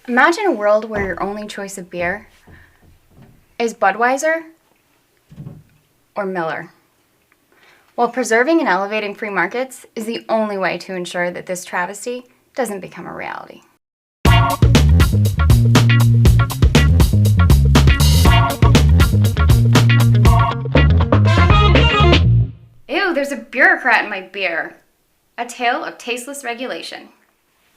Imagine a world where your only choice of beer is Budweiser or Miller. While preserving and elevating free markets is the only way to ensure that this travesty doesn't become a reality. Ew, there's a bureaucrat in my beer. A tale of tasteless regulation.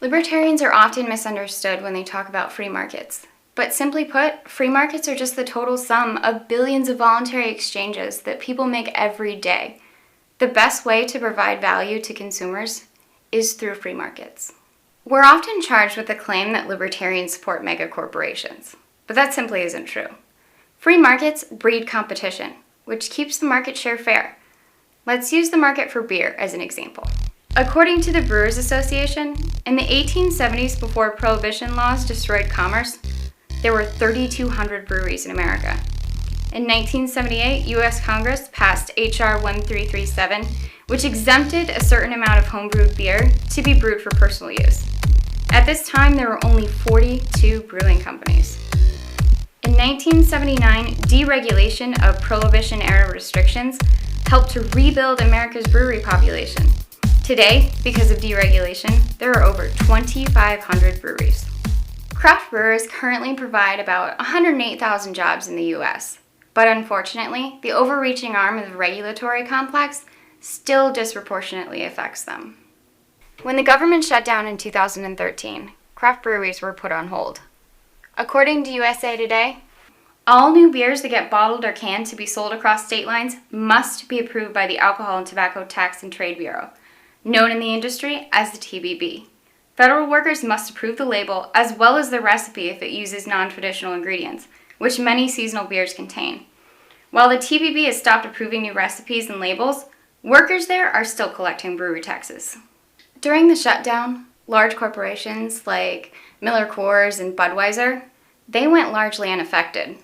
Libertarians are often misunderstood when they talk about free markets. But simply put, free markets are just the total sum of billions of voluntary exchanges that people make every day. The best way to provide value to consumers is through free markets. We're often charged with the claim that libertarians support mega corporations, but that simply isn't true. Free markets breed competition, which keeps the market share fair. Let's use the market for beer as an example. According to the Brewers Association, in the 1870s, before prohibition laws destroyed commerce, there were 3,200 breweries in America. In 1978, U.S. Congress passed H.R. 1337, which exempted a certain amount of homebrewed beer to be brewed for personal use. At this time, there were only 42 brewing companies. In 1979, deregulation of Prohibition-era restrictions helped to rebuild America's brewery population. Today, because of deregulation, there are over 2,500 breweries. Craft brewers currently provide about 108,000 jobs in the U.S., but unfortunately, the overreaching arm of the regulatory complex still disproportionately affects them. When the government shut down in 2013, craft breweries were put on hold. According to USA Today, all new beers that get bottled or canned to be sold across state lines must be approved by the Alcohol and Tobacco Tax and Trade Bureau, known in the industry as the TBB. Federal workers must approve the label as well as the recipe if it uses non-traditional ingredients, which many seasonal beers contain. While the TBB has stopped approving new recipes and labels, workers there are still collecting brewery taxes. During the shutdown, large corporations like Miller Coors and Budweiser, they went largely unaffected.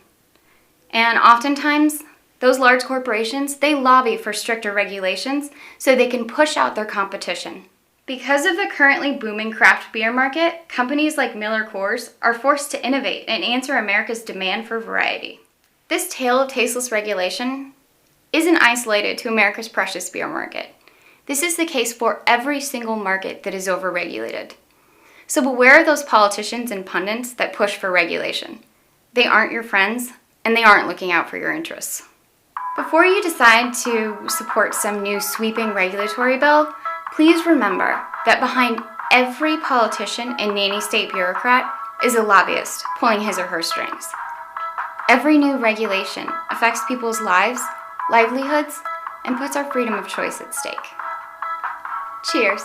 And oftentimes, those large corporations, they lobby for stricter regulations so they can push out their competition. Because of the currently booming craft beer market, companies like Miller Coors are forced to innovate and answer America's demand for variety. This tale of tasteless regulation isn't isolated to America's precious beer market. This is the case for every single market that is overregulated. So beware of those politicians and pundits that push for regulation. They aren't your friends, and they aren't looking out for your interests. Before you decide to support some new sweeping regulatory bill, please remember that behind every politician and nanny state bureaucrat is a lobbyist pulling his or her strings. Every new regulation affects people's lives, livelihoods, and puts our freedom of choice at stake. Cheers.